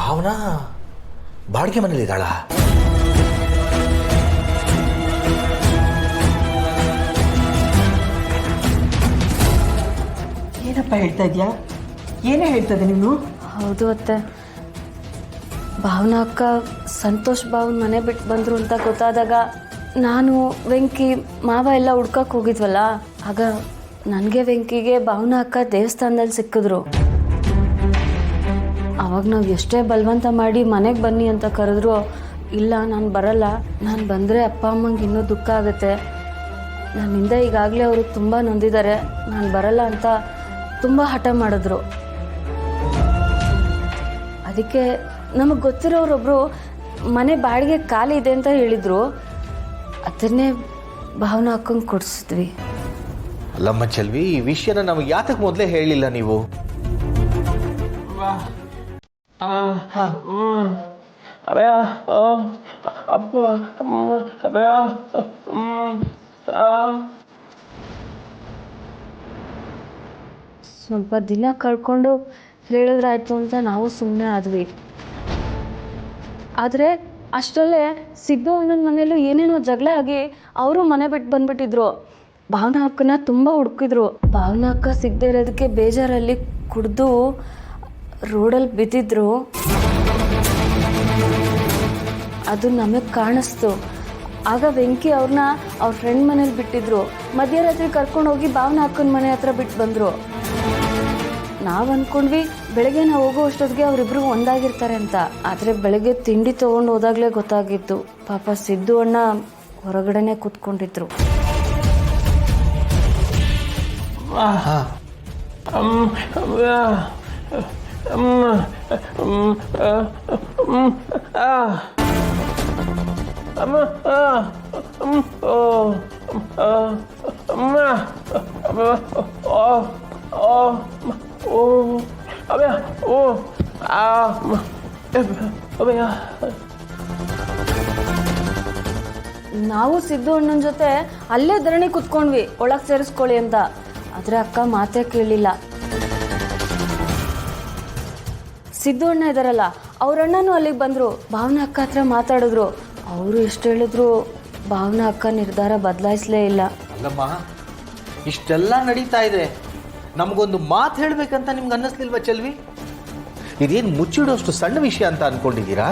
ಭಾವನಾ ಬಾಡಿಗೆ ಮನೇಲಿ ಇದ್ದಾಳ? ಏನಪ್ಪ ಹೇಳ್ತಾ ಇದೆಯಾ? ಏನೇ ಹೇಳ್ತದೆ ನೀನು? ಹೌದು ಅತ್ತೆ, ಭಾವನಾ ಅಕ್ಕ ಸಂತೋಷ್ ಭಾವನ ಮನೆ ಬಿಟ್ಟು ಬಂದರು ಅಂತ ಗೊತ್ತಾದಾಗ ನಾನು ವೆಂಕಿ ಮಾವ ಎಲ್ಲ ಹುಡ್ಕಕ್ಕೆ ಹೋಗಿದ್ವಲ್ಲ, ಆಗ ನನಗೆ ವೆಂಕಿಗೆ ಭಾವನಾ ಅಕ್ಕ ದೇವಸ್ಥಾನದಲ್ಲಿ ಸಿಕ್ಕಿದ್ರು. ಅವಾಗ ನಾವು ಎಷ್ಟೇ ಬಲವಂತ ಮಾಡಿ ಮನೆಗೆ ಬನ್ನಿ ಅಂತ ಕರೆದ್ರು, ಇಲ್ಲ ನಾನು ಬರಲ್ಲ, ನಾನು ಬಂದರೆ ಅಪ್ಪ ಅಮ್ಮಂಗೆ ಇನ್ನೂ ದುಃಖ ಆಗುತ್ತೆ, ನನ್ನಿಂದ ಈಗಾಗಲೇ ಅವರು ತುಂಬ ನೊಂದಿದ್ದಾರೆ, ನಾನು ಬರಲ್ಲ ಅಂತ ತುಂಬ ಹಠ ಮಾಡಿದ್ರು. ಅದಕ್ಕೆ ನಮಗೆ ಗೊತ್ತಿರೋರೊಬ್ಬರು ಮನೆ ಬಾಡಿಗೆ ಖಾಲಿ ಇದೆ ಅಂತ ಹೇಳಿದರು, ಅದನ್ನೇ ಭಾವನಾ ಅಕ್ಕಂಗೆ ಕೊಡಿಸಿದ್ವಿ. ಅಲ್ಲಮ್ಮ ಚೆಲ್ವಿ, ಈ ವಿಷಯನ ನಮಗೆ ಯಾತಕ್ಕೆ ಮೊದಲೇ ಹೇಳಿಲ್ಲ ನೀವು? ಸ್ವಲ್ಪ ದಿನ ಕಳ್ಕೊಂಡು ಹೇಳಿದ್ರಾಯ್ತು ಅಂತ ನಾವು ಸುಮ್ಮನೆ ಆದ್ವಿ. ಆದರೆ ಅಷ್ಟರಲ್ಲೇ ಸಿದ್ದು ಅಣ್ಣನ ಮನೇಲೂ ಏನೇನೋ ಜಗಳ ಆಗಿ ಅವರು ಮನೆ ಬಿಟ್ಟು ಬಂದ್ಬಿಟ್ಟಿದ್ರು. ಭಾವನಾ ಅಕ್ಕನ ತುಂಬ ಹುಡುಕಿದ್ರು. ಭಾವನಾ ಅಕ್ಕ ಸಿಗದೆ ಇರೋದಕ್ಕೆ ಬೇಜಾರಲ್ಲಿ ಕುಡಿದು ರೋಡಲ್ಲಿ ಬಿದ್ದಿದ್ರು. ಅದು ನಮಗೆ ಕಾಣಿಸ್ತು. ಆಗ ವೆಂಕಿ ಅವ್ರನ್ನ ಅವ್ರ ಫ್ರೆಂಡ್ ಮನೇಲಿ ಬಿಟ್ಟಿದ್ರು. ಮಧ್ಯರಾತ್ರಿ ಕರ್ಕೊಂಡು ಹೋಗಿ ಭಾವನಾ ಅಕ್ಕನ ಮನೆ ಹತ್ರ ಬಿಟ್ಟು ಬಂದರು. ನಾವು ಅಂದ್ಕೊಂಡ್ವಿ ಬೆಳಗ್ಗೆ ನಾವು ಹೋಗೋ ಅಷ್ಟೊತ್ತಿಗೆ ಅವರಿಬ್ರು ಒಂದಾಗಿರ್ತಾರೆ ಅಂತ. ಆದರೆ ಬೆಳಗ್ಗೆ ತಿಂಡಿ ತೊಗೊಂಡು ಹೋದಾಗಲೇ ಗೊತ್ತಾಗಿತ್ತು, ಪಾಪ ಸಿದ್ದು ಅಣ್ಣ ಹೊರಗಡೆನೆ ಕೂತ್ಕೊಂಡಿದ್ರು. ನಾವು ಸಿದ್ದು ಅಣ್ಣನ ಜೊತೆ ಅಲ್ಲೇ ಧರಣಿ ಕುತ್ಕೊಂಡ್ವಿ ಒಳಗೆ ಸೇರಿಸ್ಕೊಳ್ಳಿ ಅಂತ. ಆದರೆ ಅಕ್ಕ ಮಾತೇ ಕೇಳಲಿಲ್ಲ. ಸಿದ್ದು ಅಣ್ಣ ಇದ್ದಾರಲ್ಲ, ಅವ್ರ ಅಣ್ಣನೂ ಅಲ್ಲಿಗೆ ಬಂದರು. ಭಾವನಾ ಅಕ್ಕ ಹತ್ರ ಮಾತಾಡಿದ್ರು. ಅವರು ಎಷ್ಟು ಹೇಳಿದ್ರು ಭಾವನಾ ಅಕ್ಕ ನಿರ್ಧಾರ ಬದಲಾಯಿಸಲೇ ಇಲ್ಲ. ಅಲ್ಲಮ್ಮ, ಇಷ್ಟೆಲ್ಲ ನಡೀತಾ ಇದೆ, ನಮಗೊಂದು ಮಾತು ಹೇಳಬೇಕಂತ ನಿಮ್ಗೆ ಅನ್ನಿಸ್ಲಿಲ್ವಾ ಚೆಲ್ವಿ? ಇದೇನು ಮುಚ್ಚಿಡೋಷ್ಟು ಸಣ್ಣ ವಿಷಯ ಅಂತ ಅಂದ್ಕೊಂಡಿದ್ದೀರಾ?